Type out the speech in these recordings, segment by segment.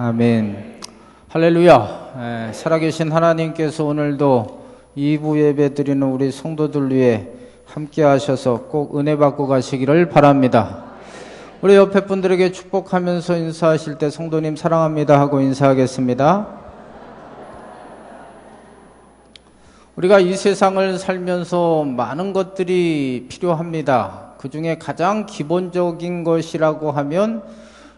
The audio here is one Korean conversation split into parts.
아멘. 할렐루야. 살아계신 하나님께서 오늘도 2부 예배 드리는 우리 성도들 위해 함께 하셔서 꼭 은혜 받고 가시기를 바랍니다. 우리 옆에 분들에게 축복하면서 인사하실 때 성도님 사랑합니다 하고 인사하겠습니다. 우리가 이 세상을 살면서 많은 것들이 필요합니다. 그 중에 가장 기본적인 것이라고 하면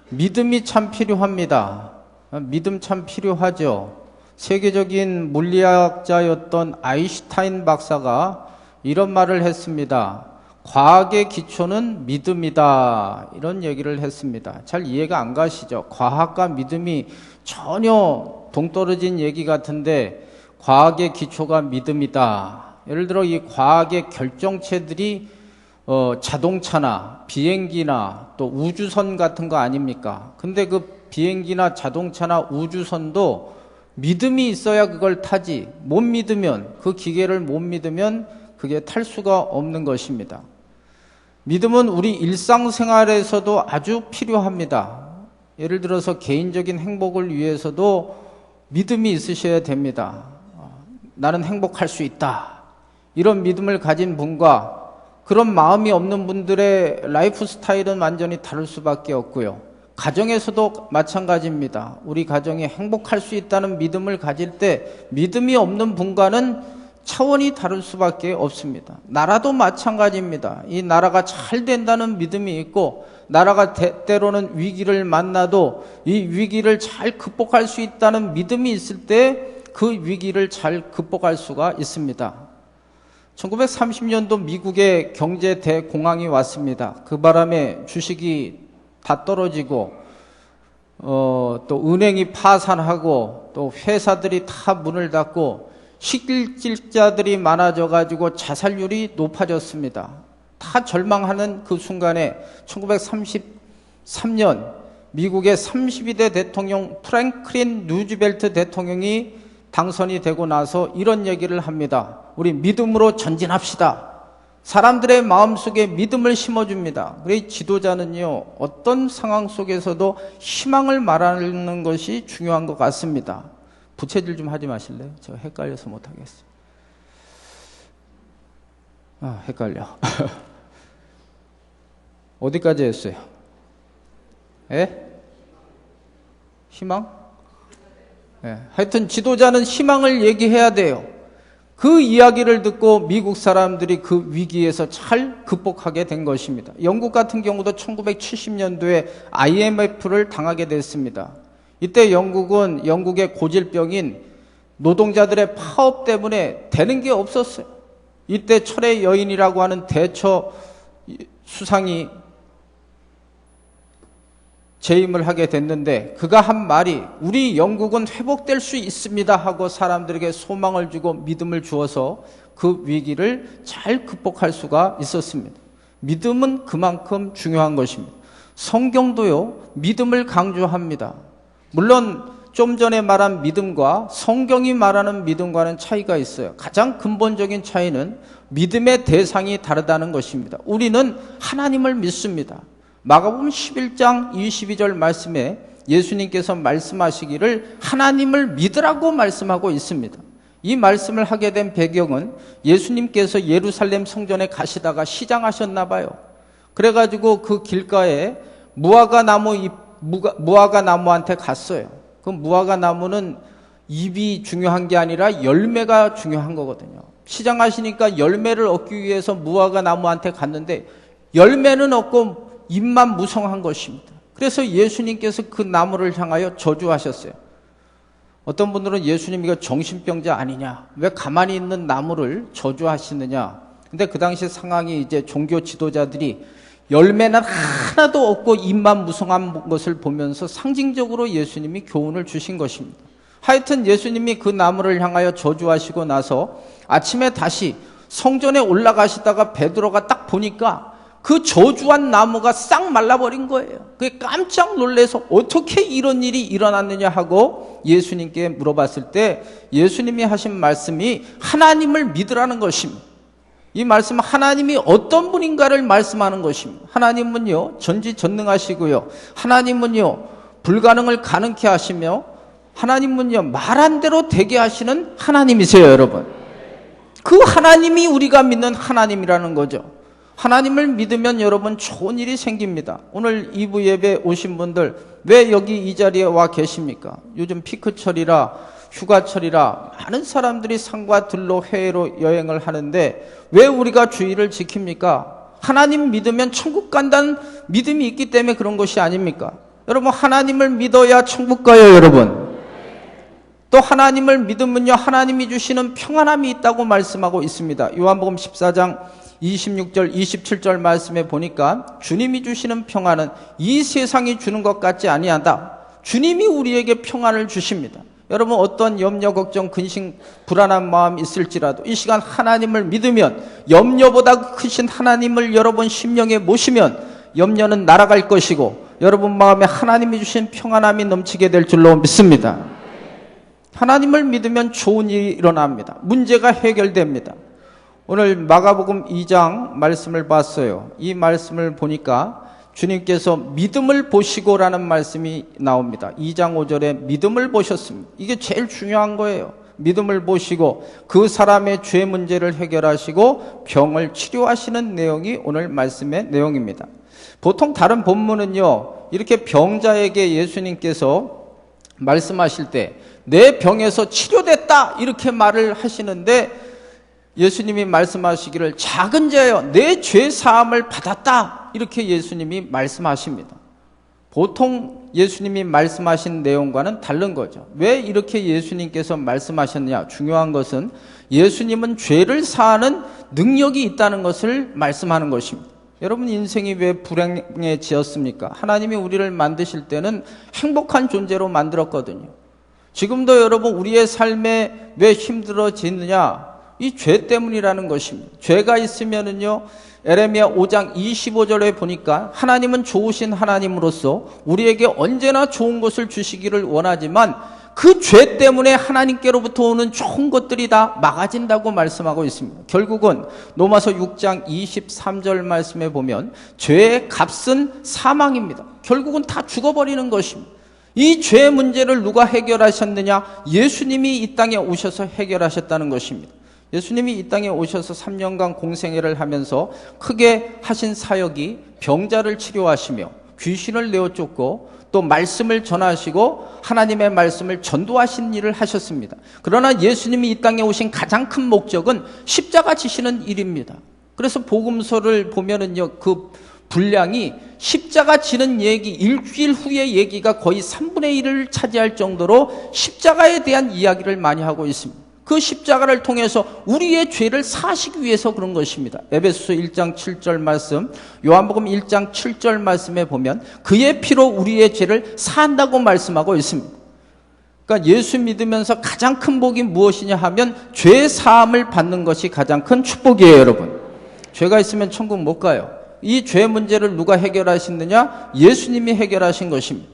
믿음이 참 필요합니다. 믿음 참 필요하죠. 세계적인 물리학자였던 아인슈타인 박사가 이런 말을 했습니다. 과학의 기초는 믿음이다. 이런 얘기를 했습니다. 잘 이해가 안 가시죠? 과학과 믿음이 전혀 동떨어진 얘기 같은데 과학의 기초가 믿음이다. 예를 들어 이 과학의 결정체들이 자동차나 비행기나 또 우주선 같은 거 아닙니까? 근데 그 비행기나 자동차나 우주선도 믿음이 있어야 그걸 타지. 못 믿으면, 그 기계를 못 믿으면 그게 탈 수가 없는 것입니다. 믿음은 우리 일상생활에서도 아주 필요합니다. 예를 들어서 개인적인 행복을 위해서도 믿음이 있으셔야 됩니다. 나는 행복할 수 있다. 이런 믿음을 가진 분과 그런 마음이 없는 분들의 라이프 스타일은 완전히 다를 수밖에 없고요. 가정에서도 마찬가지입니다. 우리 가정이 행복할 수 있다는 믿음을 가질 때 믿음이 없는 분과는 차원이 다를 수밖에 없습니다. 나라도 마찬가지입니다. 이 나라가 잘 된다는 믿음이 있고 나라가 때로는 위기를 만나도 이 위기를 잘 극복할 수 있다는 믿음이 있을 때 그 위기를 잘 극복할 수가 있습니다. 1930년도 미국의 경제 대공황이 왔습니다. 그 바람에 주식이 다 떨어지고 또 은행이 파산하고 또 회사들이 다 문을 닫고 실직자들이 많아져 가지고 자살률이 높아졌습니다. 다 절망하는 그 순간에 1933년 미국의 32대 대통령 프랭클린 루즈벨트 대통령이 당선이 되고 나서 이런 얘기를 합니다. 우리 믿음으로 전진합시다. 사람들의 마음속에 믿음을 심어줍니다. 우리 지도자는요, 어떤 상황 속에서도 희망을 말하는 것이 중요한 것 같습니다. 부채질 좀 하지 마실래요? 저 헷갈려서 못하겠어요. 헷갈려. 어디까지 했어요? 희망? 하여튼 지도자는 희망을 얘기해야 돼요. 그 이야기를 듣고 미국 사람들이 그 위기에서 잘 극복하게 된 것입니다. 영국 같은 경우도 1970년도에 IMF를 당하게 됐습니다. 이때 영국은 영국의 고질병인 노동자들의 파업 때문에 되는 게 없었어요. 이때 철의 여인이라고 하는 대처 수상이 재임을 하게 됐는데 그가 한 말이 우리 영국은 회복될 수 있습니다 하고 사람들에게 소망을 주고 믿음을 주어서 그 위기를 잘 극복할 수가 있었습니다. 믿음은 그만큼 중요한 것입니다. 성경도요, 믿음을 강조합니다. 물론 좀 전에 말한 믿음과 성경이 말하는 믿음과는 차이가 있어요. 가장 근본적인 차이는 믿음의 대상이 다르다는 것입니다. 우리는 하나님을 믿습니다. 마가복음 11장 22절 말씀에 예수님께서 말씀하시기를 하나님을 믿으라고 말씀하고 있습니다. 이 말씀을 하게 된 배경은 예수님께서 예루살렘 성전에 가시다가 시장하셨나 봐요. 그래가지고 그 길가에 무화과 나무한테 갔어요. 그 무화과 나무는 잎이 중요한 게 아니라 열매가 중요한 거거든요. 시장하시니까 열매를 얻기 위해서 무화과 나무한테 갔는데 열매는 없고 잎만 무성한 것입니다. 그래서 예수님께서 그 나무를 향하여 저주하셨어요. 어떤 분들은 예수님 이거 정신병자 아니냐? 왜 가만히 있는 나무를 저주하시느냐? 근데 그 당시 상황이 이제 종교 지도자들이 열매는 하나도 없고 잎만 무성한 것을 보면서 상징적으로 예수님이 교훈을 주신 것입니다. 하여튼 예수님이 그 나무를 향하여 저주하시고 나서 아침에 다시 성전에 올라가시다가 베드로가 딱 보니까 그 저주한 나무가 싹 말라버린 거예요. 그게 깜짝 놀라서 어떻게 이런 일이 일어났느냐 하고 예수님께 물어봤을 때 예수님이 하신 말씀이 하나님을 믿으라는 것입니다. 이 말씀은 하나님이 어떤 분인가를 말씀하는 것입니다. 하나님은요, 전지전능하시고요. 하나님은요, 불가능을 가능케 하시며 하나님은요, 말한 대로 되게 하시는 하나님이세요, 여러분. 그 하나님이 우리가 믿는 하나님이라는 거죠. 하나님을 믿으면 여러분 좋은 일이 생깁니다. 오늘 2부 예배 오신 분들 왜 여기 이 자리에 와 계십니까? 요즘 피크철이라 휴가철이라 많은 사람들이 산과 들로 해외로 여행을 하는데 왜 우리가 주의를 지킵니까? 하나님 믿으면 천국 간다는 믿음이 있기 때문에 그런 것이 아닙니까? 여러분, 하나님을 믿어야 천국 가요, 여러분. 또 하나님을 믿으면요, 하나님이 주시는 평안함이 있다고 말씀하고 있습니다. 요한복음 14장 26절, 27절 말씀에 보니까 주님이 주시는 평안은 이 세상이 주는 것 같지 아니하다. 주님이 우리에게 평안을 주십니다. 여러분, 어떤 염려, 걱정, 근심, 불안한 마음 있을지라도 이 시간 하나님을 믿으면, 염려보다 크신 하나님을 여러분 심령에 모시면 염려는 날아갈 것이고 여러분 마음에 하나님이 주신 평안함이 넘치게 될 줄로 믿습니다. 하나님을 믿으면 좋은 일이 일어납니다. 문제가 해결됩니다. 오늘 마가복음 2장 말씀을 봤어요. 이 말씀을 보니까 주님께서 믿음을 보시고라는 말씀이 나옵니다. 2장 5절에 믿음을 보셨습니다. 이게 제일 중요한 거예요. 믿음을 보시고 그 사람의 죄 문제를 해결하시고 병을 치료하시는 내용이 오늘 말씀의 내용입니다. 보통 다른 본문은요, 이렇게 병자에게 예수님께서 말씀하실 때 내 병에서 치료됐다 이렇게 말을 하시는데 예수님이 말씀하시기를 작은 자여 내 죄 사함을 받았다 이렇게 예수님이 말씀하십니다. 보통 예수님이 말씀하신 내용과는 다른 거죠. 왜 이렇게 예수님께서 말씀하셨냐? 중요한 것은 예수님은 죄를 사하는 능력이 있다는 것을 말씀하는 것입니다. 여러분, 인생이 왜 불행해지었습니까? 하나님이 우리를 만드실 때는 행복한 존재로 만들었거든요. 지금도 여러분 우리의 삶에 왜 힘들어지느냐? 이 죄 때문이라는 것입니다. 죄가 있으면은요, 에레미야 5장 25절에 보니까 하나님은 좋으신 하나님으로서 우리에게 언제나 좋은 것을 주시기를 원하지만 그 죄 때문에 하나님께로부터 오는 좋은 것들이 다 막아진다고 말씀하고 있습니다. 결국은 로마서 6장 23절 말씀에 보면 죄의 값은 사망입니다. 결국은 다 죽어버리는 것입니다. 이 죄 문제를 누가 해결하셨느냐? 예수님이 이 땅에 오셔서 해결하셨다는 것입니다. 예수님이 이 땅에 오셔서 3년간 공생애를 하면서 크게 하신 사역이 병자를 치료하시며 귀신을 내어쫓고 또 말씀을 전하시고 하나님의 말씀을 전도하신 일을 하셨습니다. 그러나 예수님이 이 땅에 오신 가장 큰 목적은 십자가 지시는 일입니다. 그래서 복음서를 보면은요, 그 분량이 십자가 지는 얘기, 일주일 후의 얘기가 거의 3분의 1을 차지할 정도로 십자가에 대한 이야기를 많이 하고 있습니다. 그 십자가를 통해서 우리의 죄를 사하시기 위해서 그런 것입니다. 에베소서 1장 7절 말씀, 요한복음 1장 7절 말씀에 보면 그의 피로 우리의 죄를 사한다고 말씀하고 있습니다. 그러니까 예수 믿으면서 가장 큰 복이 무엇이냐 하면 죄 사함을 받는 것이 가장 큰 축복이에요, 여러분. 죄가 있으면 천국 못 가요. 이 죄 문제를 누가 해결하시느냐? 예수님이 해결하신 것입니다.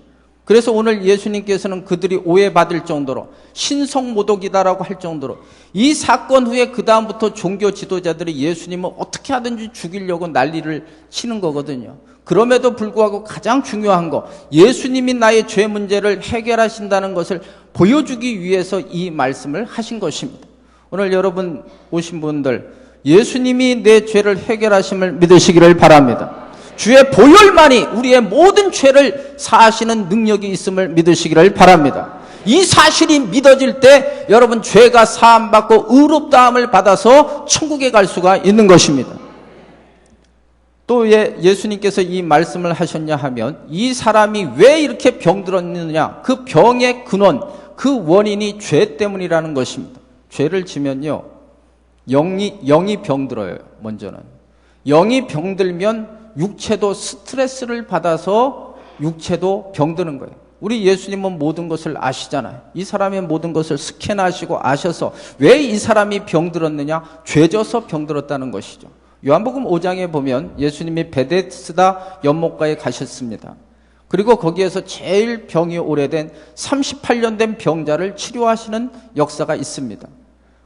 그래서 오늘 예수님께서는 그들이 오해받을 정도로 신성모독이다라고 할 정도로 이 사건 후에 그 다음부터 종교 지도자들이 예수님을 어떻게 하든지 죽이려고 난리를 치는 거거든요. 그럼에도 불구하고 가장 중요한 거, 예수님이 나의 죄 문제를 해결하신다는 것을 보여주기 위해서 이 말씀을 하신 것입니다. 오늘 여러분 오신 분들, 예수님이 내 죄를 해결하심을 믿으시기를 바랍니다. 주의 보혈만이 우리의 모든 죄를 사하시는 능력이 있음을 믿으시기를 바랍니다. 이 사실이 믿어질 때 여러분 죄가 사함받고 의롭다함을 받아서 천국에 갈 수가 있는 것입니다. 또 왜 예수님께서 이 말씀을 하셨냐 하면 이 사람이 왜 이렇게 병들었느냐, 그 병의 근원, 그 원인이 죄 때문이라는 것입니다. 죄를 지면요, 영이 병들어요. 먼저는 영이 병들면 육체도 스트레스를 받아서 육체도 병드는 거예요. 우리 예수님은 모든 것을 아시잖아요. 이 사람의 모든 것을 스캔하시고 아셔서 왜 이 사람이 병들었느냐? 죄져서 병들었다는 것이죠. 요한복음 5장에 보면 예수님이 베데스다 연못가에 가셨습니다. 그리고 거기에서 제일 병이 오래된 38년 된 병자를 치료하시는 역사가 있습니다.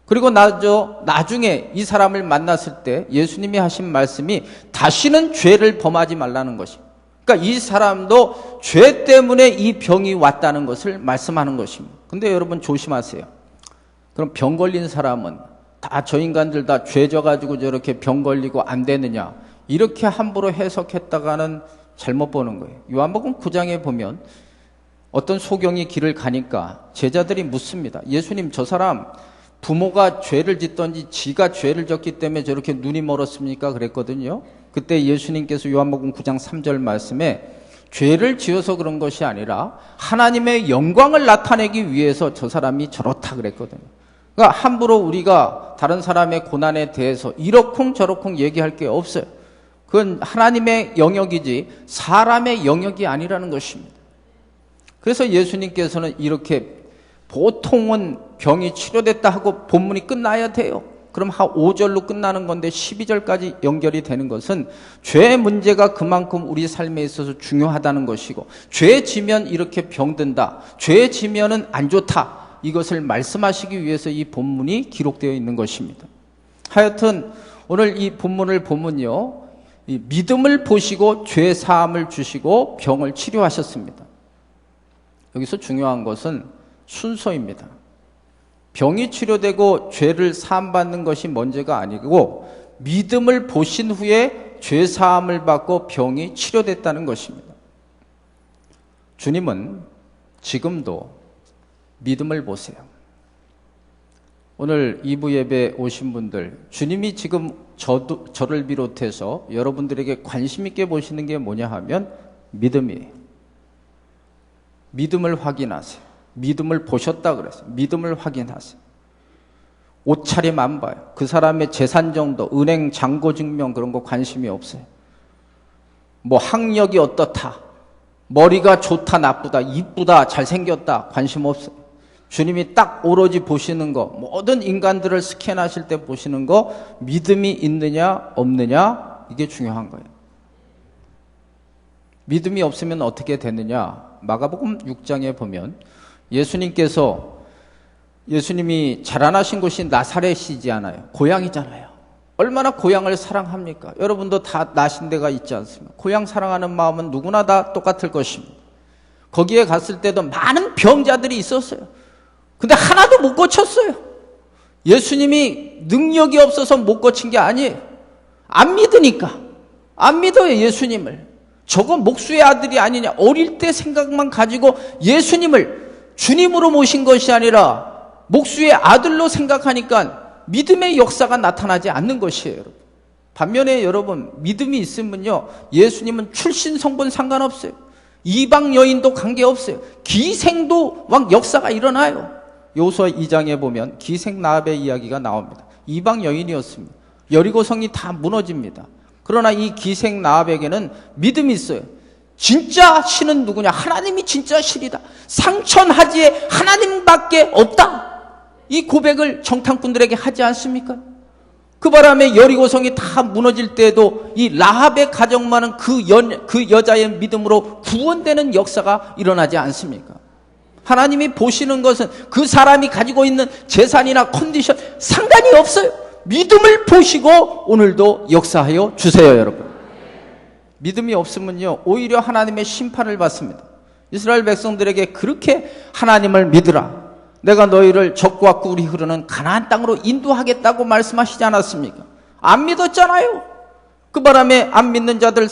그리고 나중에 이 사람을 만났을 때 예수님이 하신 말씀이 다시는 죄를 범하지 말라는 것입니다. 그러니까 이 사람도 죄 때문에 이 병이 왔다는 것을 말씀하는 것입니다. 근데 여러분 조심하세요. 그럼 병 걸린 사람은 다 저 인간들 다 죄 져가지고 저렇게 병 걸리고 안 되느냐, 이렇게 함부로 해석했다가는 잘못 보는 거예요. 요한복음 9장에 보면 어떤 소경이 길을 가니까 제자들이 묻습니다. 예수님, 저 사람 부모가 죄를 짓던지 지가 죄를 졌기 때문에 저렇게 눈이 멀었습니까? 그랬거든요. 그때 예수님께서 요한복음 9장 3절 말씀에 죄를 지어서 그런 것이 아니라 하나님의 영광을 나타내기 위해서 저 사람이 저렇다 그랬거든요. 그러니까 함부로 우리가 다른 사람의 고난에 대해서 이러쿵저러쿵 얘기할 게 없어요. 그건 하나님의 영역이지 사람의 영역이 아니라는 것입니다. 그래서 예수님께서는 이렇게 보통은 병이 치료됐다 하고 본문이 끝나야 돼요. 그럼 한 5절로 끝나는 건데 12절까지 연결이 되는 것은 죄의 문제가 그만큼 우리 삶에 있어서 중요하다는 것이고, 죄 지면 이렇게 병든다, 죄 지면은 안 좋다, 이것을 말씀하시기 위해서 이 본문이 기록되어 있는 것입니다. 하여튼 오늘 이 본문을 보면요, 이 믿음을 보시고 죄 사함을 주시고 병을 치료하셨습니다. 여기서 중요한 것은 순서입니다. 병이 치료되고 죄를 사함받는 것이 문제가 아니고 믿음을 보신 후에 죄 사함을 받고 병이 치료됐다는 것입니다. 주님은 지금도 믿음을 보세요. 오늘 2부 예배 오신 분들, 주님이 지금 저를 비롯해서 여러분들에게 관심 있게 보시는 게 뭐냐 하면 믿음이에요. 믿음을 확인하세요. 믿음을 보셨다 그랬어요. 믿음을 확인하세요. 옷차림 안 봐요. 그 사람의 재산 정도, 은행 잔고 증명 그런 거 관심이 없어요. 뭐 학력이 어떻다, 머리가 좋다 나쁘다, 이쁘다 잘생겼다 관심 없어요. 주님이 딱 오로지 보시는 거, 모든 인간들을 스캔하실 때 보시는 거, 믿음이 있느냐 없느냐, 이게 중요한 거예요. 믿음이 없으면 어떻게 되느냐, 마가복음 6장에 보면 예수님이 자라나신 곳이 나사렛이지 않아요. 고향이잖아요. 얼마나 고향을 사랑합니까? 여러분도 다 나신 데가 있지 않습니까? 고향 사랑하는 마음은 누구나 다 똑같을 것입니다. 거기에 갔을 때도 많은 병자들이 있었어요. 근데 하나도 못 고쳤어요. 예수님이 능력이 없어서 못 고친 게 아니에요. 안 믿으니까. 안 믿어요, 예수님을. 저거 목수의 아들이 아니냐, 어릴 때 생각만 가지고 예수님을 주님으로 모신 것이 아니라 목수의 아들로 생각하니까 믿음의 역사가 나타나지 않는 것이에요, 여러분. 반면에 여러분, 믿음이 있으면요, 예수님은 출신 성분 상관없어요. 이방 여인도 관계없어요. 기생도 막 역사가 일어나요. 여호수아 2장에 보면 기생 라합의 이야기가 나옵니다. 이방 여인이었습니다. 여리고성이 다 무너집니다. 그러나 이 기생 라합에게는 믿음이 있어요. 진짜 신은 누구냐? 하나님이 진짜 신이다. 상천하지에 하나님밖에 없다. 이 고백을 정탐꾼들에게 하지 않습니까? 그 바람에 여리고성이 다 무너질 때에도 이 라합의 가정만은 그 여자의 믿음으로 구원되는 역사가 일어나지 않습니까? 하나님이 보시는 것은 그 사람이 가지고 있는 재산이나 컨디션 상관이 없어요. 믿음을 보시고 오늘도 역사하여 주세요, 여러분. 믿음이 없으면요, 오히려 하나님의 심판을 받습니다. 이스라엘 백성들에게 그렇게 하나님을 믿으라, 내가 너희를 적과 꿀이 흐르는 가나안 땅으로 인도하겠다고 말씀하시지 않았습니까? 안 믿었잖아요. 그 바람에 안 믿는 자들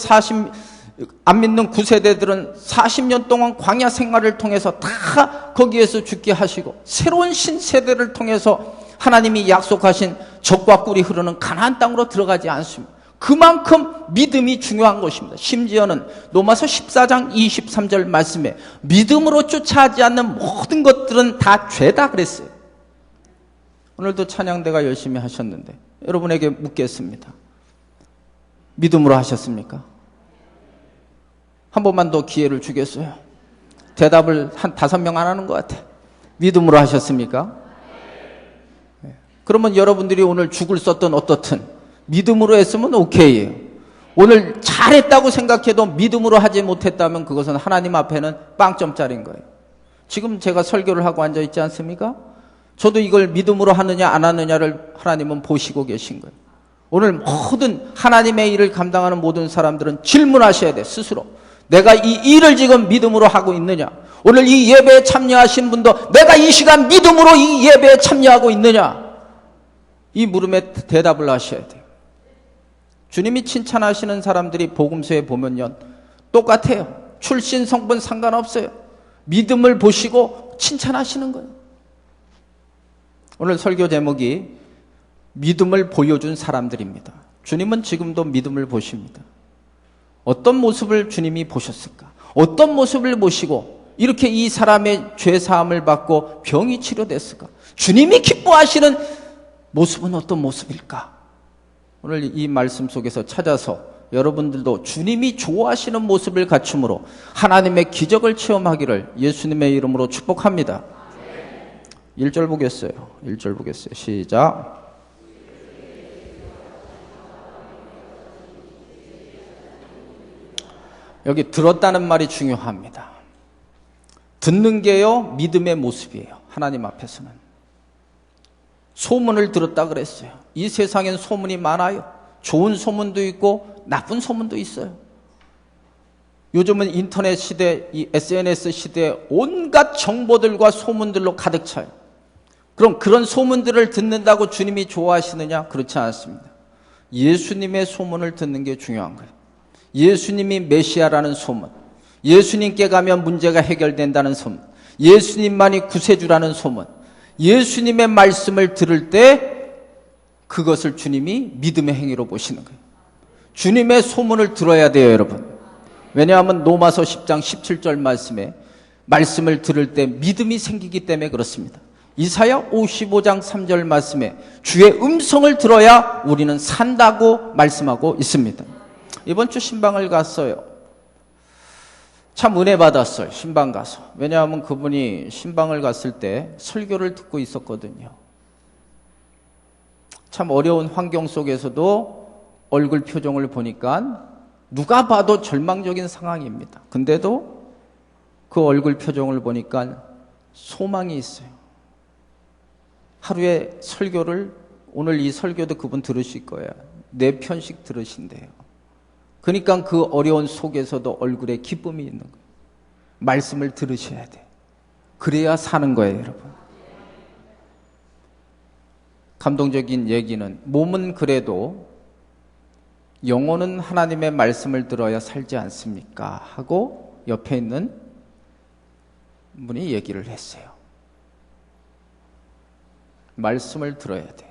안 믿는 9세대들은 40년 동안 광야 생활을 통해서 다 거기에서 죽게 하시고, 새로운 신세대를 통해서 하나님이 약속하신 적과 꿀이 흐르는 가나안 땅으로 들어가지 않습니다. 그만큼 믿음이 중요한 것입니다. 심지어는 로마서 14장 23절 말씀에 믿음으로 쫓아하지 않는 모든 것들은 다 죄다 그랬어요. 오늘도 찬양대가 열심히 하셨는데 여러분에게 묻겠습니다. 믿음으로 하셨습니까? 한 번만 더 기회를 주겠어요. 대답을 한 5명 안 하는 것 같아. 믿음으로 하셨습니까? 그러면 여러분들이 오늘 죽을 썼던 어떻든 믿음으로 했으면 오케이예요. 오늘 잘했다고 생각해도 믿음으로 하지 못했다면 그것은 하나님 앞에는 빵점짜리인 거예요. 지금 제가 설교를 하고 앉아 있지 않습니까? 저도 이걸 믿음으로 하느냐 안 하느냐를 하나님은 보시고 계신 거예요. 오늘 모든 하나님의 일을 감당하는 모든 사람들은 질문하셔야 돼, 스스로. 내가 이 일을 지금 믿음으로 하고 있느냐? 오늘 이 예배에 참여하신 분도 내가 이 시간 믿음으로 이 예배에 참여하고 있느냐? 이 물음에 대답을 하셔야 돼요. 주님이 칭찬하시는 사람들이 복음서에 보면요, 똑같아요. 출신, 성분 상관없어요. 믿음을 보시고 칭찬하시는 거예요. 오늘 설교 제목이 믿음을 보여준 사람들입니다. 주님은 지금도 믿음을 보십니다. 어떤 모습을 주님이 보셨을까? 어떤 모습을 보시고 이렇게 이 사람의 죄사함을 받고 병이 치료됐을까? 주님이 기뻐하시는 모습은 어떤 모습일까? 오늘 이 말씀 속에서 찾아서 여러분들도 주님이 좋아하시는 모습을 갖춤으로 하나님의 기적을 체험하기를 예수님의 이름으로 축복합니다. 1절 보겠어요. 1절 보겠어요. 시작. 여기 들었다는 말이 중요합니다. 듣는 게요, 믿음의 모습이에요. 하나님 앞에서는. 소문을 들었다 그랬어요. 이 세상엔 소문이 많아요. 좋은 소문도 있고 나쁜 소문도 있어요. 요즘은 인터넷 시대, 이 SNS 시대에 온갖 정보들과 소문들로 가득 차요. 그럼 그런 소문들을 듣는다고 주님이 좋아하시느냐? 그렇지 않습니다. 예수님의 소문을 듣는 게 중요한 거예요. 예수님이 메시아라는 소문, 예수님께 가면 문제가 해결된다는 소문, 예수님만이 구세주라는 소문, 예수님의 말씀을 들을 때 그것을 주님이 믿음의 행위로 보시는 거예요. 주님의 소문을 들어야 돼요, 여러분. 왜냐하면 로마서 10장 17절 말씀에 말씀을 들을 때 믿음이 생기기 때문에 그렇습니다. 이사야 55장 3절 말씀에 주의 음성을 들어야 우리는 산다고 말씀하고 있습니다. 이번 주 신방을 갔어요. 참 은혜 받았어요. 신방 가서. 왜냐하면 그분이 신방을 갔을 때 설교를 듣고 있었거든요. 참 어려운 환경 속에서도 얼굴 표정을 보니까 누가 봐도 절망적인 상황입니다. 근데도 그 얼굴 표정을 보니까 소망이 있어요. 하루에 설교를, 오늘 이 설교도 그분 들으실 거예요. 4편씩 들으신대요. 그러니까 그 어려운 속에서도 얼굴에 기쁨이 있는 거예요. 말씀을 들으셔야 돼. 그래야 사는 거예요, 여러분. 감동적인 얘기는 몸은 그래도 영혼은 하나님의 말씀을 들어야 살지 않습니까? 하고 옆에 있는 분이 얘기를 했어요. 말씀을 들어야 돼요.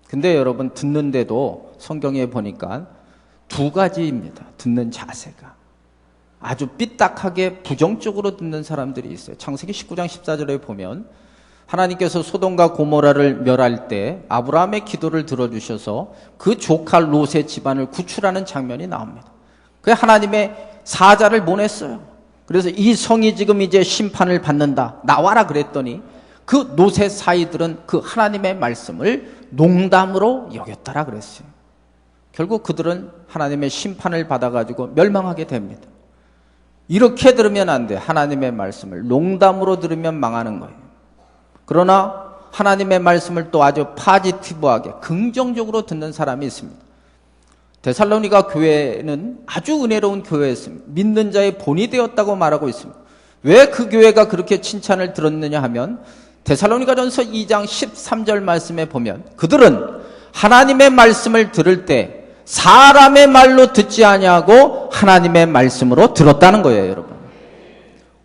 근데 여러분 듣는데도 성경에 보니까 2가지입니다. 듣는 자세가. 아주 삐딱하게 부정적으로 듣는 사람들이 있어요. 창세기 19장 14절에 보면 하나님께서 소돔과 고모라를 멸할 때 아브라함의 기도를 들어주셔서 그 조카 롯의 집안을 구출하는 장면이 나옵니다. 그 하나님의 사자를 보냈어요. 그래서 이 성이 지금 이제 심판을 받는다. 나와라 그랬더니 그 롯의 사이들은 그 하나님의 말씀을 농담으로 여겼다라 그랬어요. 결국 그들은 하나님의 심판을 받아가지고 멸망하게 됩니다. 이렇게 들으면 안 돼. 하나님의 말씀을 농담으로 들으면 망하는 거예요. 그러나 하나님의 말씀을 또 아주 파지티브하게 긍정적으로 듣는 사람이 있습니다. 데살로니가 교회는 아주 은혜로운 교회였습니다. 믿는 자의 본이 되었다고 말하고 있습니다. 왜 그 교회가 그렇게 칭찬을 들었느냐 하면 데살로니가전서 2장 13절 말씀에 보면 그들은 하나님의 말씀을 들을 때 사람의 말로 듣지 아니하고 하나님의 말씀으로 들었다는 거예요, 여러분.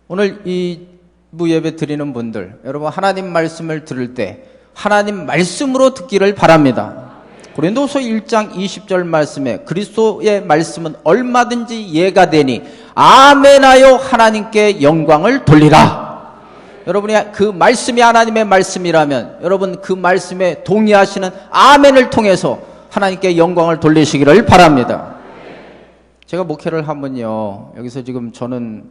오늘 이 무예배 드리는 분들, 여러분 하나님 말씀을 들을 때 하나님 말씀으로 듣기를 바랍니다. 고린도서 1장 20절 말씀에 그리스도의 말씀은 얼마든지 예가 되니 아멘하여 하나님께 영광을 돌리라. 여러분이 그 말씀이 하나님의 말씀이라면 여러분 그 말씀에 동의하시는 아멘을 통해서 하나님께 영광을 돌리시기를 바랍니다. 제가 목회를 하면요, 여기서 지금 저는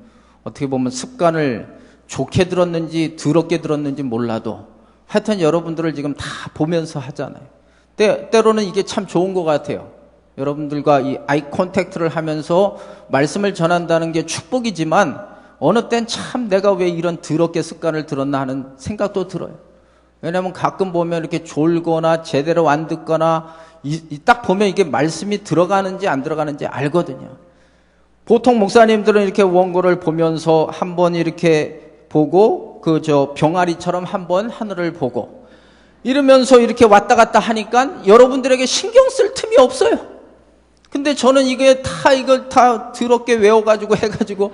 어떻게 보면 습관을 좋게 들었는지 더럽게 들었는지 몰라도 하여튼 여러분들을 지금 다 보면서 하잖아요. 때로는 이게 참 좋은 것 같아요. 여러분들과 이 아이 컨택트를 하면서 말씀을 전한다는 게 축복이지만 어느 땐 참 내가 왜 이런 더럽게 습관을 들었나 하는 생각도 들어요. 왜냐하면 가끔 보면 이렇게 졸거나 제대로 안 듣거나 딱 보면 이게 말씀이 들어가는지 안 들어가는지 알거든요. 보통 목사님들은 이렇게 원고를 보면서 한번 이렇게 보고 병아리처럼 한번 하늘을 보고 이러면서 이렇게 왔다 갔다 하니까 여러분들에게 신경 쓸 틈이 없어요. 근데 저는 이걸 다 더럽게 외워가지고 해가지고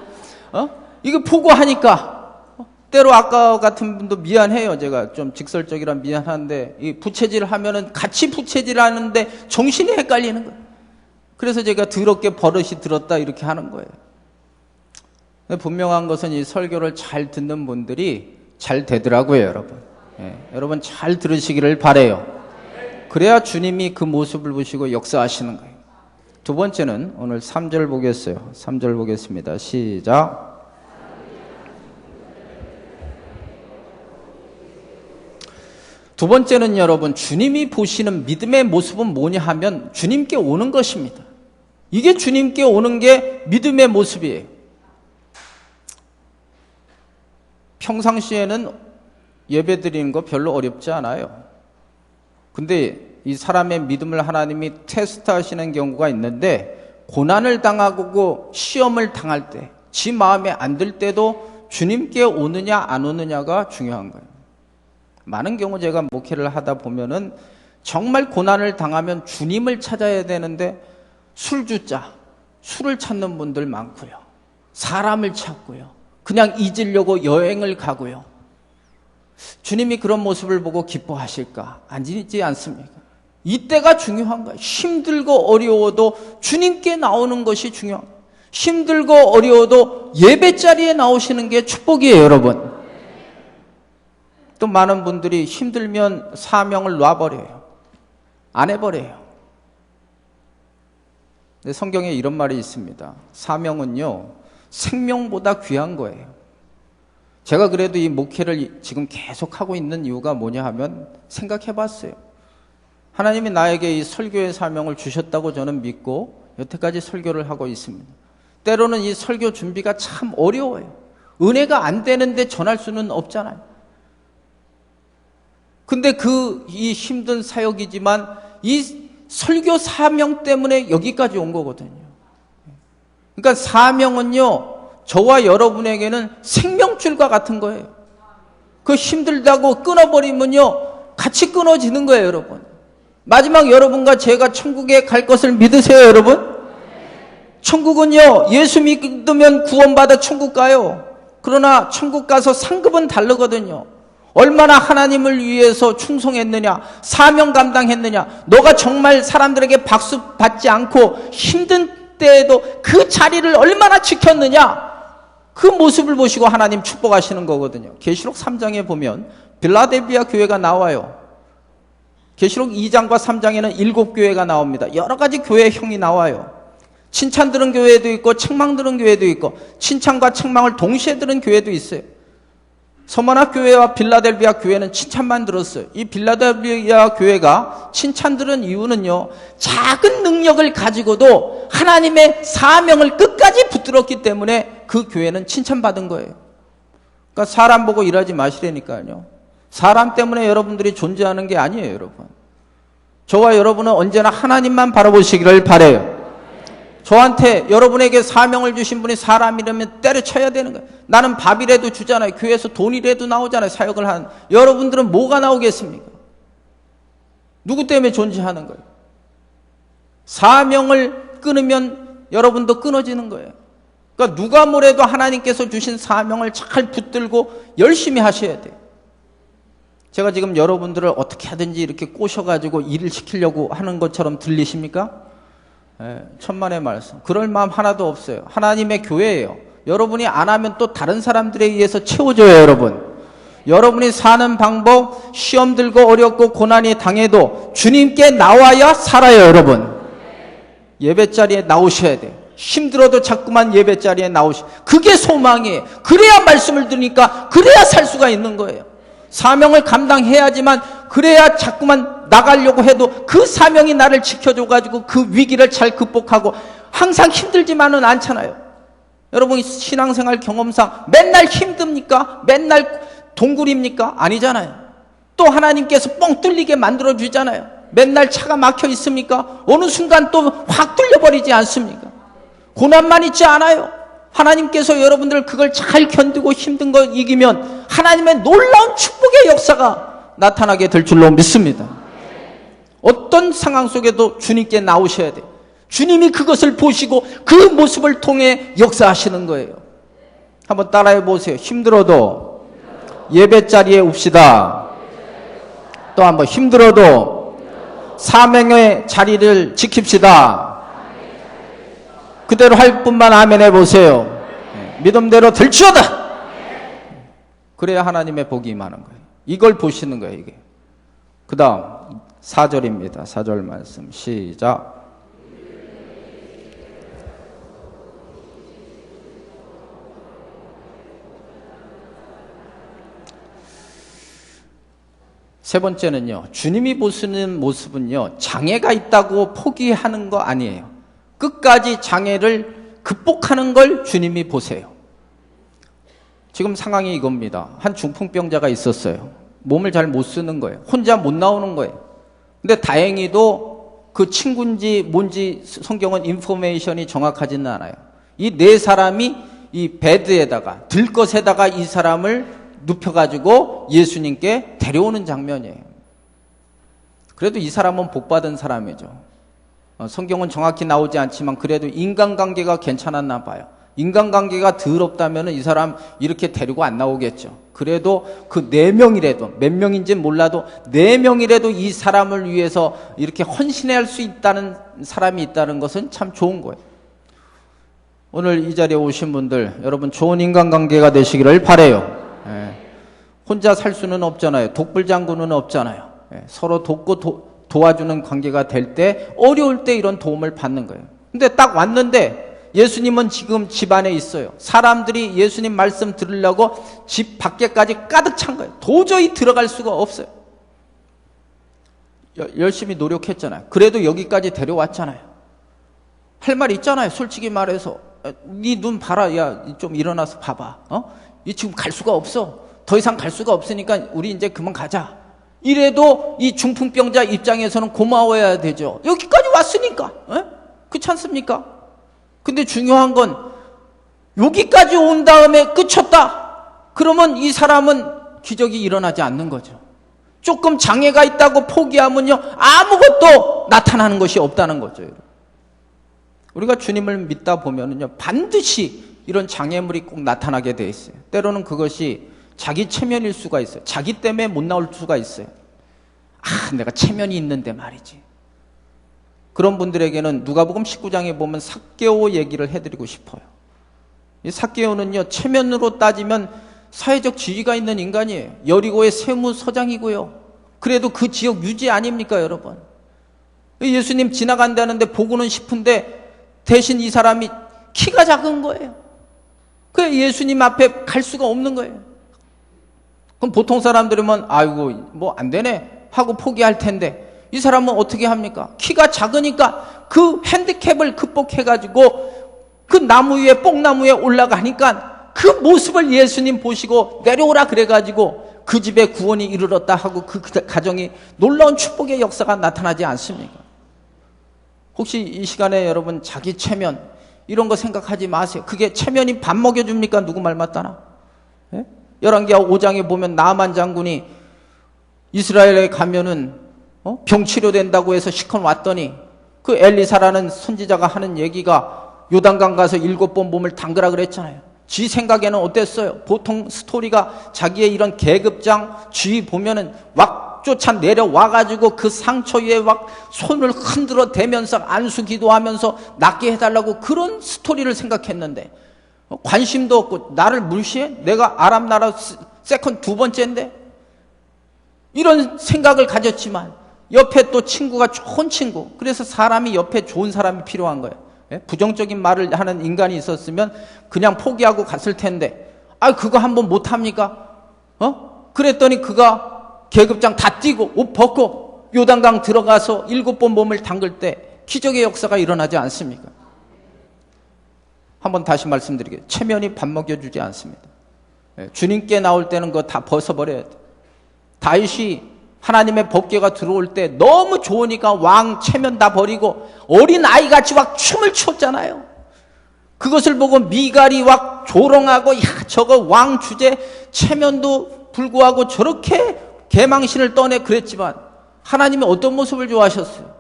이거 보고 하니까 때로 아까 같은 분도 미안해요. 제가 좀 직설적이라 미안한데 이 부채질 하면은 같이 부채질 하는데 정신이 헷갈리는 거예요. 그래서 제가 더럽게 버릇이 들었다 이렇게 하는 거예요. 분명한 것은 이 설교를 잘 듣는 분들이 잘 되더라고요, 여러분. 여러분 잘 들으시기를 바라요. 그래야 주님이 그 모습을 보시고 역사하시는 거예요. 두 번째는 오늘 3절 보겠어요. 3절 보겠습니다. 시작. 두 번째는 여러분, 주님이 보시는 믿음의 모습은 뭐냐 하면 주님께 오는 것입니다. 이게 주님께 오는 게 믿음의 모습이에요. 평상시에는 예배 드리는 거 별로 어렵지 않아요. 근데 이 사람의 믿음을 하나님이 테스트하시는 경우가 있는데 고난을 당하고 시험을 당할 때, 지 마음에 안 들 때도 주님께 오느냐 안 오느냐가 중요한 거예요. 많은 경우 제가 목회를 하다 보면은 정말 고난을 당하면 주님을 찾아야 되는데 술주자, 술을 찾는 분들 많고요. 사람을 찾고요. 그냥 잊으려고 여행을 가고요. 주님이 그런 모습을 보고 기뻐하실까? 아니지 않습니까? 이때가 중요한 거예요. 힘들고 어려워도 주님께 나오는 것이 중요한 거예요. 힘들고 어려워도 예배 자리에 나오시는 게 축복이에요, 여러분. 또 많은 분들이 힘들면 사명을 놔버려요. 안 해버려요. 근데 성경에 이런 말이 있습니다. 사명은요, 생명보다 귀한 거예요. 제가 그래도 이 목회를 지금 계속 하고 있는 이유가 뭐냐 하면 생각해 봤어요. 하나님이 나에게 이 설교의 사명을 주셨다고 저는 믿고 여태까지 설교를 하고 있습니다. 때로는 이 설교 준비가 참 어려워요. 은혜가 안 되는데 전할 수는 없잖아요. 근데 이 힘든 사역이지만 이 설교 사명 때문에 여기까지 온 거거든요. 그러니까 사명은요, 저와 여러분에게는 생명줄과 같은 거예요. 그 힘들다고 끊어버리면요, 같이 끊어지는 거예요, 여러분. 마지막 여러분과 제가 천국에 갈 것을 믿으세요, 여러분? 천국은요, 예수 믿으면 구원받아 천국 가요. 그러나 천국 가서 상급은 다르거든요. 얼마나 하나님을 위해서 충성했느냐, 사명 감당했느냐, 너가 정말 사람들에게 박수 받지 않고 힘든 때에도 그 자리를 얼마나 지켰느냐, 그 모습을 보시고 하나님 축복하시는 거거든요. 계시록 3장에 보면 빌라델비아 교회가 나와요. 계시록 2장과 3장에는 7교회가 나옵니다. 여러 가지 교회형이 나와요. 칭찬 들은 교회도 있고 책망 들은 교회도 있고 칭찬과 책망을 동시에 들은 교회도 있어요. 서머나 교회와 빌라델비아 교회는 칭찬만 들었어요. 이 빌라델비아 교회가 칭찬 들은 이유는요, 작은 능력을 가지고도 하나님의 사명을 끝까지 붙들었기 때문에 그 교회는 칭찬받은 거예요. 그러니까 사람 보고 일하지 마시라니까요. 사람 때문에 여러분들이 존재하는 게 아니에요, 여러분. 저와 여러분은 언제나 하나님만 바라보시기를 바라요. 저한테 여러분에게 사명을 주신 분이 사람이라면 때려쳐야 되는 거예요. 나는 밥이라도 주잖아요. 교회에서 돈이라도 나오잖아요. 사역을 하는. 여러분들은 뭐가 나오겠습니까? 누구 때문에 존재하는 거예요? 사명을 끊으면 여러분도 끊어지는 거예요. 그러니까 누가 뭐래도 하나님께서 주신 사명을 잘 붙들고 열심히 하셔야 돼요. 제가 지금 여러분들을 어떻게 하든지 이렇게 꼬셔가지고 일을 시키려고 하는 것처럼 들리십니까? 천만의 말씀. 그럴 마음 하나도 없어요. 하나님의 교회예요. 여러분이 안 하면 또 다른 사람들에 의해서 채워줘요, 여러분. 여러분이 사는 방법, 시험 들고 어렵고 고난이 당해도 주님께 나와야 살아요, 여러분. 예배자리에 나오셔야 돼요. 힘들어도 자꾸만 예배자리에 그게 소망이에요. 그래야 말씀을 들으니까 그래야 살 수가 있는 거예요. 사명을 감당해야지만 그래야 자꾸만 나가려고 해도 그 사명이 나를 지켜줘가지고 그 위기를 잘 극복하고 항상 힘들지만은 않잖아요. 여러분 신앙생활 경험상 맨날 힘듭니까? 맨날 동굴입니까? 아니잖아요. 또 하나님께서 뻥 뚫리게 만들어주잖아요. 맨날 차가 막혀 있습니까? 어느 순간 또 확 뚫려버리지 않습니까? 고난만 있지 않아요. 하나님께서 여러분들 그걸 잘 견디고 힘든 거 이기면 하나님의 놀라운 축복의 역사가 나타나게 될 줄로 믿습니다. 어떤 상황 속에도 주님께 나오셔야 돼요. 주님이 그것을 보시고 그 모습을 통해 역사하시는 거예요. 한번 따라해 보세요. 힘들어도 예배 자리에 옵시다. 또 한번 힘들어도 사명의 자리를 지킵시다. 그대로 할 뿐만 아멘 해보세요. 믿음대로 될지어다. 그래야 하나님의 복이 임하는 거예요. 이걸 보시는 거예요, 이게. 그 다음 4절입니다. 4절 말씀 시작. 세 번째는요, 주님이 보시는 모습은요, 장애가 있다고 포기하는 거 아니에요. 끝까지 장애를 극복하는 걸 주님이 보세요. 지금 상황이 이겁니다. 한 중풍병자가 있었어요. 몸을 잘 못 쓰는 거예요. 혼자 못 나오는 거예요. 근데 다행히도 그 친구인지 뭔지 성경은 인포메이션이 정확하지는 않아요. 이 네 사람이 이 베드에다가 들것에다가 이 사람을 눕혀가지고 예수님께 데려오는 장면이에요. 그래도 이 사람은 복받은 사람이죠. 성경은 정확히 나오지 않지만 그래도 인간관계가 괜찮았나 봐요. 인간관계가 더럽다면 이 사람 이렇게 데리고 안 나오겠죠. 그래도 그 4명이라도, 몇 명인지는 몰라도 4명이라도 이 사람을 위해서 이렇게 헌신할 수 있다는 사람이 있다는 것은 참 좋은 거예요. 오늘 이 자리에 오신 분들, 여러분 좋은 인간관계가 되시기를 바라요. 혼자 살 수는 없잖아요. 독불장군은 없잖아요. 서로 돕고 도와주는 관계가 될 때, 어려울 때 이런 도움을 받는 거예요. 근데 딱 왔는데 예수님은 지금 집 안에 있어요. 사람들이 예수님 말씀 들으려고 집 밖에까지 가득 찬 거예요. 도저히 들어갈 수가 없어요. 열심히 노력했잖아요. 그래도 여기까지 데려왔잖아요. 할 말 있잖아요. 솔직히 말해서 네 눈 봐라. 야, 좀 일어나서 봐봐. 이 지금 갈 수가 없어. 더 이상 갈 수가 없으니까 우리 이제 그만 가자. 이래도 이 중풍병자 입장에서는 고마워야 되죠. 여기까지 왔으니까. 그렇지 않습니까? 근데 중요한 건 여기까지 온 다음에 끝쳤다. 그러면 이 사람은 기적이 일어나지 않는 거죠. 조금 장애가 있다고 포기하면요, 아무것도 나타나는 것이 없다는 거죠. 우리가 주님을 믿다 보면은요, 반드시 이런 장애물이 꼭 나타나게 돼 있어요. 때로는 그것이 자기 체면일 수가 있어요. 자기 때문에 못 나올 수가 있어요. 내가 체면이 있는데 말이지. 그런 분들에게는 누가복음 19장에 보면 삭개오 얘기를 해드리고 싶어요. 이 삭개오는요, 체면으로 따지면 사회적 지위가 있는 인간이에요. 여리고의 세무서장이고요. 그래도 그 지역 유지 아닙니까, 여러분? 예수님 지나간다는데 보고는 싶은데 대신 이 사람이 키가 작은 거예요. 그래서 예수님 앞에 갈 수가 없는 거예요. 그럼 보통 사람들이면 아이고 뭐 안 되네 하고 포기할 텐데 이 사람은 어떻게 합니까? 키가 작으니까 그 핸디캡을 극복해가지고 그 나무 위에 뽕나무 위에 올라가니까 그 모습을 예수님 보시고 내려오라 그래가지고 그 집에 구원이 이르렀다 하고 그 가정이 놀라운 축복의 역사가 나타나지 않습니까? 혹시 이 시간에 여러분 자기 체면 이런 거 생각하지 마세요. 그게 체면이 밥 먹여줍니까? 누구 말 맞다나? 예? 열왕기하 5장에 보면 나만 장군이 이스라엘에 가면은 병 치료된다고 해서 시컨 왔더니 그 엘리사라는 선지자가 하는 얘기가 요단강 가서 7번 몸을 담그라 그랬잖아요. 지 생각에는 어땠어요? 보통 스토리가 자기의 이런 계급장 쥐 보면은 왁 쫓아 내려와가지고 그 상처 위에 막 손을 흔들어 대면서 안수 기도하면서 낫게 해달라고 그런 스토리를 생각했는데 관심도 없고 나를 무시해? 내가 아람 나라 세컨 2번째인데? 이런 생각을 가졌지만 옆에 또 친구가 좋은 친구, 그래서 사람이 옆에 좋은 사람이 필요한 거예요. 부정적인 말을 하는 인간이 있었으면 그냥 포기하고 갔을 텐데 그거 한번 못합니까? 그랬더니 그가 계급장 다 뛰고 옷 벗고 요단강 들어가서 7번 몸을 담글 때 기적의 역사가 일어나지 않습니까? 한번 다시 말씀드리겠습니다. 체면이 밥 먹여주지 않습니다. 주님께 나올 때는 그거 다 벗어버려야 돼. 다윗이 하나님의 법궤가 들어올 때 너무 좋으니까 왕 체면 다 버리고 어린 아이같이 막 춤을 췄잖아요. 그것을 보고 미갈이 막 조롱하고, 야, 저거 왕 주제 체면도 불구하고 저렇게 계망신을 떠내 그랬지만 하나님이 어떤 모습을 좋아하셨어요?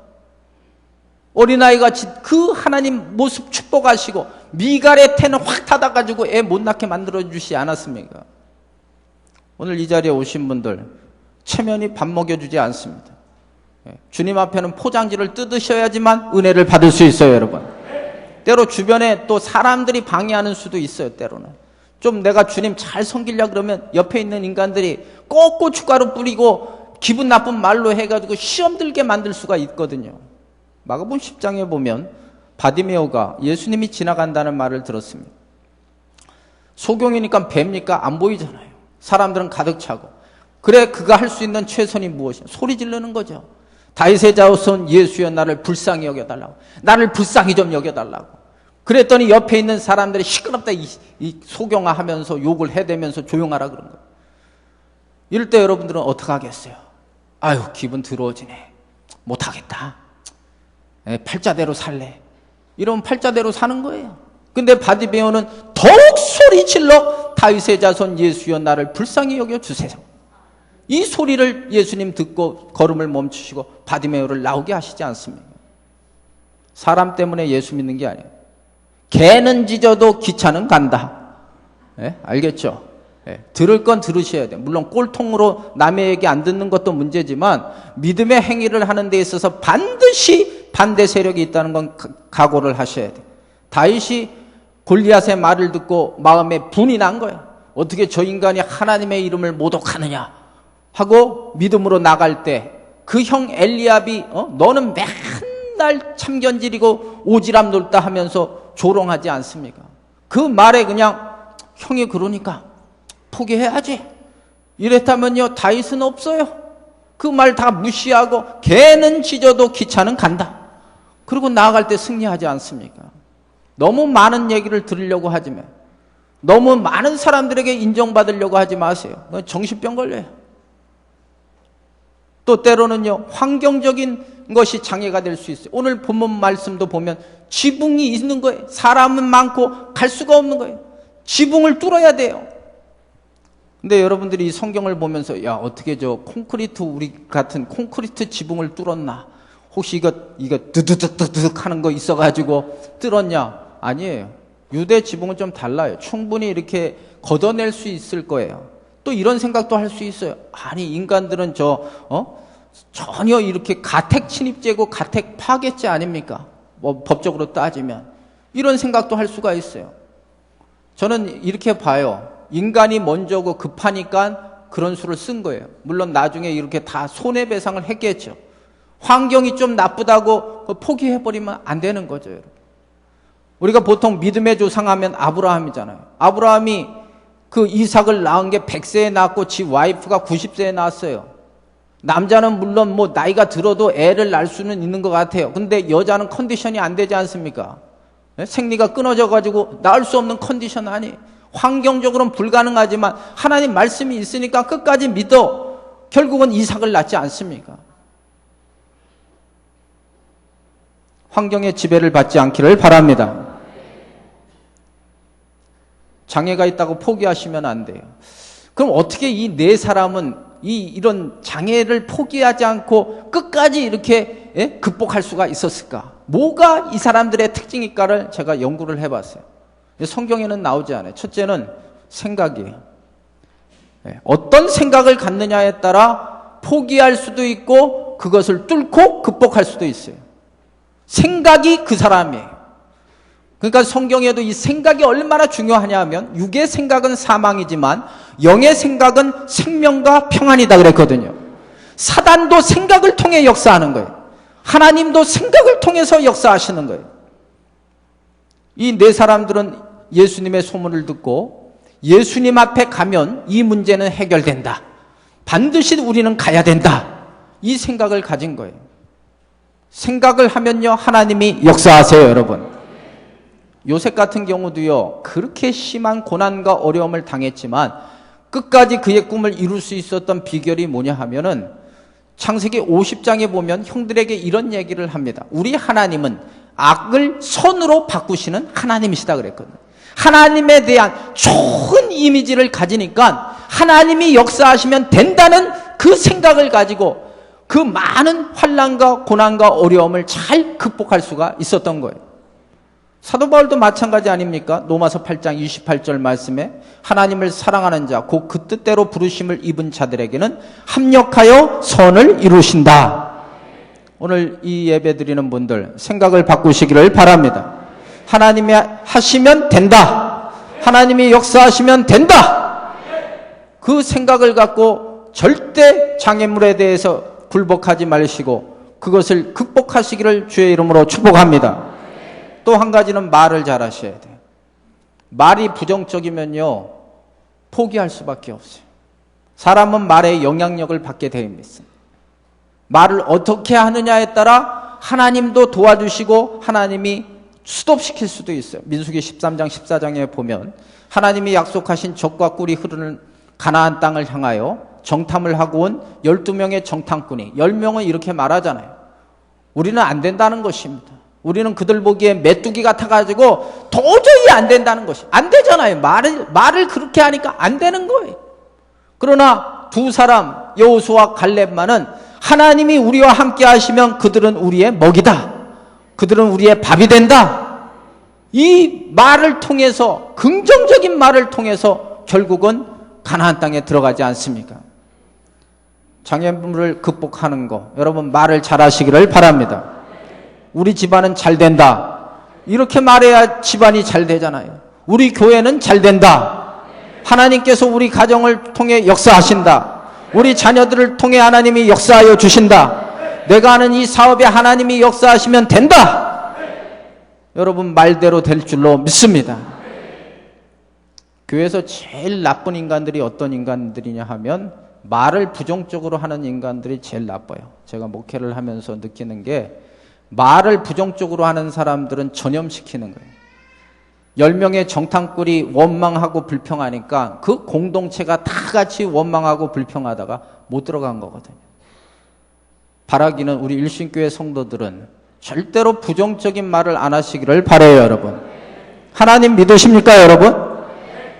어린아이가 그 하나님 모습 축복하시고 미갈의 태는 확 닫아가지고 애 못 낳게 만들어주시지 않았습니까? 오늘 이 자리에 오신 분들 체면이 밥 먹여주지 않습니다. 주님 앞에는 포장지를 뜯으셔야지만 은혜를 받을 수 있어요, 여러분. 때로 주변에 또 사람들이 방해하는 수도 있어요, 때로는. 좀 내가 주님 잘 섬기려고 그러면 옆에 있는 인간들이 꼭 고춧가루 뿌리고 기분 나쁜 말로 해가지고 시험 들게 만들 수가 있거든요. 마가복음 10장에 보면 바디메오가 예수님이 지나간다는 말을 들었습니다. 소경이니까 뱀니까 안 보이잖아요. 사람들은 가득 차고. 그래, 그가 할 수 있는 최선이 무엇이냐? 소리 지르는 거죠. 다윗의 자손 예수여, 나를 불쌍히 여겨달라고. 나를 불쌍히 좀 여겨달라고. 그랬더니 옆에 있는 사람들이 시끄럽다 이 소경아 하면서 욕을 해대면서 조용하라 그런 거예요. 이럴 때 여러분들은 어떻게 하겠어요? 아유, 기분 더러워지네. 못하겠다. 팔자대로 살래. 이러면 팔자대로 사는 거예요. 근데 바디메오는 더욱 소리질러 다윗의 자손 예수여, 나를 불쌍히 여겨주세요. 이 소리를 예수님 듣고 걸음을 멈추시고 바디메오를 나오게 하시지 않습니까? 사람 때문에 예수 믿는 게 아니에요. 개는 짖어도 기차는 간다. 알겠죠? 들을 건 들으셔야 돼요. 물론 꼴통으로 남의 얘기 안 듣는 것도 문제지만 믿음의 행위를 하는 데 있어서 반드시 반대 세력이 있다는 건 각오를 하셔야 돼요. 다윗이 골리앗의 말을 듣고 마음에 분이 난 거예요. 어떻게 저 인간이 하나님의 이름을 모독하느냐 하고 믿음으로 나갈 때 그 형 엘리압이 너는 맨날 참견질이고 오지랖 넓다 하면서 조롱하지 않습니까? 그 말에 그냥 형이 그러니까 포기해야지 이랬다면요, 다윗은 없어요. 그 말 다 무시하고 개는 짖어도 기차는 간다. 그리고 나아갈 때 승리하지 않습니까? 너무 많은 얘기를 들으려고 하지 마세요. 너무 많은 사람들에게 인정받으려고 하지 마세요. 정신병 걸려요. 또 때로는요, 환경적인 것이 장애가 될 수 있어요. 오늘 본문 말씀도 보면 지붕이 있는 거예요. 사람은 많고 갈 수가 없는 거예요. 지붕을 뚫어야 돼요. 근데 여러분들이 이 성경을 보면서 야, 어떻게 저 콘크리트, 우리 같은 콘크리트 지붕을 뚫었나? 혹시 이거 드드득 하는 거 있어가지고 뚫었냐? 아니에요. 유대 지붕은 좀 달라요. 충분히 이렇게 걷어낼 수 있을 거예요. 또 이런 생각도 할 수 있어요. 아니, 인간들은 전혀 이렇게 가택 침입죄고 가택 파괴죄 아닙니까? 뭐 법적으로 따지면. 이런 생각도 할 수가 있어요. 저는 이렇게 봐요. 인간이 먼저고 급하니까 그런 수를 쓴 거예요. 물론 나중에 이렇게 다 손해배상을 했겠죠. 환경이 좀 나쁘다고 포기해버리면 안 되는 거죠, 여러분. 우리가 보통 믿음의 조상하면 아브라함이잖아요. 아브라함이 그 이삭을 낳은 게 100세에 낳았고 지 와이프가 90세에 낳았어요. 남자는 물론 뭐 나이가 들어도 애를 낳을 수는 있는 것 같아요. 근데 여자는 컨디션이 안 되지 않습니까? 생리가 끊어져가지고 낳을 수 없는 컨디션 아니에요. 환경적으로는 불가능하지만 하나님 말씀이 있으니까 끝까지 믿어 결국은 이삭을 낳지 않습니까? 환경의 지배를 받지 않기를 바랍니다. 장애가 있다고 포기하시면 안 돼요. 그럼 어떻게 이 네 사람은 이런 장애를 포기하지 않고 끝까지 이렇게 극복할 수가 있었을까? 뭐가 이 사람들의 특징일까를 제가 연구를 해봤어요. 성경에는 나오지 않아요. 첫째는 생각이에요. 어떤 생각을 갖느냐에 따라 포기할 수도 있고 그것을 뚫고 극복할 수도 있어요. 생각이 그 사람이에요. 그러니까 성경에도 이 생각이 얼마나 중요하냐 하면 육의 생각은 사망이지만 영의 생각은 생명과 평안이다 그랬거든요. 사단도 생각을 통해 역사하는 거예요. 하나님도 생각을 통해서 역사하시는 거예요. 이 네 사람들은 예수님의 소문을 듣고 예수님 앞에 가면 이 문제는 해결된다. 반드시 우리는 가야 된다. 이 생각을 가진 거예요. 생각을 하면요, 하나님이 역사하세요, 여러분. 요셉 같은 경우도요, 그렇게 심한 고난과 어려움을 당했지만 끝까지 그의 꿈을 이룰 수 있었던 비결이 뭐냐 하면은 창세기 50장에 보면 형들에게 이런 얘기를 합니다. 우리 하나님은 악을 선으로 바꾸시는 하나님이시다 그랬거든요. 하나님에 대한 좋은 이미지를 가지니까 하나님이 역사하시면 된다는 그 생각을 가지고 그 많은 환난과 고난과 어려움을 잘 극복할 수가 있었던 거예요. 사도 바울도 마찬가지 아닙니까? 로마서 8장 28절 말씀에 하나님을 사랑하는 자, 곧 그 뜻대로 부르심을 입은 자들에게는 합력하여 선을 이루신다. 오늘 이 예배 드리는 분들 생각을 바꾸시기를 바랍니다. 하나님이 하시면 된다. 하나님이 역사하시면 된다. 그 생각을 갖고 절대 장애물에 대해서 굴복하지 마시고 그것을 극복하시기를 주의 이름으로 축복합니다. 또 한 가지는 말을 잘하셔야 돼요. 말이 부정적이면요 포기할 수밖에 없어요. 사람은 말에 영향력을 받게 되어 있습니다. 말을 어떻게 하느냐에 따라 하나님도 도와주시고 하나님이 스톱시킬 수도 있어요. 민수기 13장 14장에 보면 하나님이 약속하신 젖과 꿀이 흐르는 가나안 땅을 향하여 정탐을 하고 온 12명의 정탐꾼이 10명은 이렇게 말하잖아요. 우리는 안 된다는 것입니다. 우리는 그들 보기에 메뚜기 같아가지고 도저히 안 된다는 것이 안 되잖아요. 말을 그렇게 하니까 안 되는 거예요. 그러나 두 사람 여호수아와 갈렙만은 하나님이 우리와 함께 하시면 그들은 우리의 먹이다. 그들은 우리의 밥이 된다. 이 말을 통해서 긍정적인 말을 통해서 결국은 가나안 땅에 들어가지 않습니까? 장애물을 극복하는 거 여러분 말을 잘하시기를 바랍니다. 우리 집안은 잘 된다. 이렇게 말해야 집안이 잘 되잖아요. 우리 교회는 잘 된다. 하나님께서 우리 가정을 통해 역사하신다. 우리 자녀들을 통해 하나님이 역사하여 주신다. 내가 하는 이 사업에 하나님이 역사하시면 된다. 여러분 말대로 될 줄로 믿습니다. 교회에서 제일 나쁜 인간들이 어떤 인간들이냐 하면 말을 부정적으로 하는 인간들이 제일 나빠요. 제가 목회를 하면서 느끼는 게 말을 부정적으로 하는 사람들은 전염시키는 거예요. 10명의 정탐꾼이 원망하고 불평하니까 그 공동체가 다 같이 원망하고 불평하다가 못 들어간 거거든요. 바라기는 우리 일신교회 성도들은 절대로 부정적인 말을 안 하시기를 바라요, 여러분. 하나님 믿으십니까, 여러분?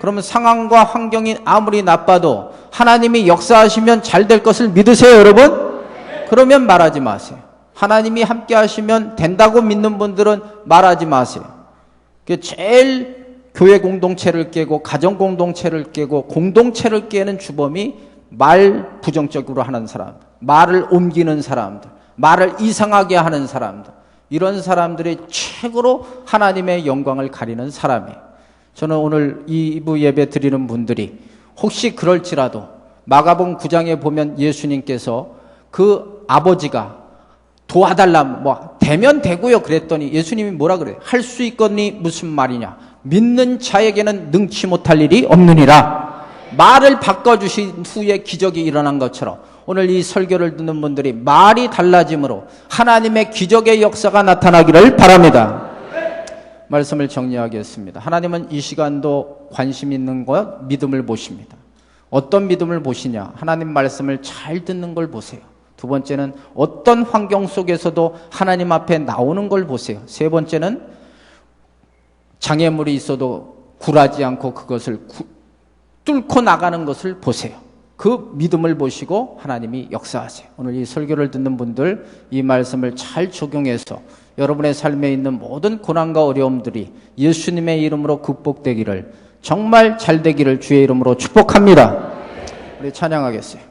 그러면 상황과 환경이 아무리 나빠도 하나님이 역사하시면 잘 될 것을 믿으세요, 여러분? 그러면 말하지 마세요. 하나님이 함께 하시면 된다고 믿는 분들은 말하지 마세요. 제일 교회 공동체를 깨고 가정 공동체를 깨고 공동체를 깨는 주범이 말 부정적으로 하는 사람들, 말을 옮기는 사람들, 말을 이상하게 하는 사람들, 이런 사람들이 최고로 하나님의 영광을 가리는 사람이에요. 저는 오늘 2부 예배 드리는 분들이 혹시 그럴지라도 마가복음 9장에 보면 예수님께서 그 아버지가 도와달라 되면 되고요 그랬더니 예수님이 뭐라 그래요? 할 수 있거니 무슨 말이냐? 믿는 자에게는 능치 못할 일이 없느니라. 말을 바꿔주신 후에 기적이 일어난 것처럼 오늘 이 설교를 듣는 분들이 말이 달라짐으로 하나님의 기적의 역사가 나타나기를 바랍니다. 말씀을 정리하겠습니다. 하나님은 이 시간도 관심 있는 것 믿음을 보십니다. 어떤 믿음을 보시냐? 하나님 말씀을 잘 듣는 걸 보세요. 두 번째는 어떤 환경 속에서도 하나님 앞에 나오는 걸 보세요. 세 번째는 장애물이 있어도 굴하지 않고 그것을 뚫고 나가는 것을 보세요. 그 믿음을 보시고 하나님이 역사하세요. 오늘 이 설교를 듣는 분들 이 말씀을 잘 적용해서 여러분의 삶에 있는 모든 고난과 어려움들이 예수님의 이름으로 극복되기를 정말 잘 되기를 주의 이름으로 축복합니다. 우리 찬양하겠어요.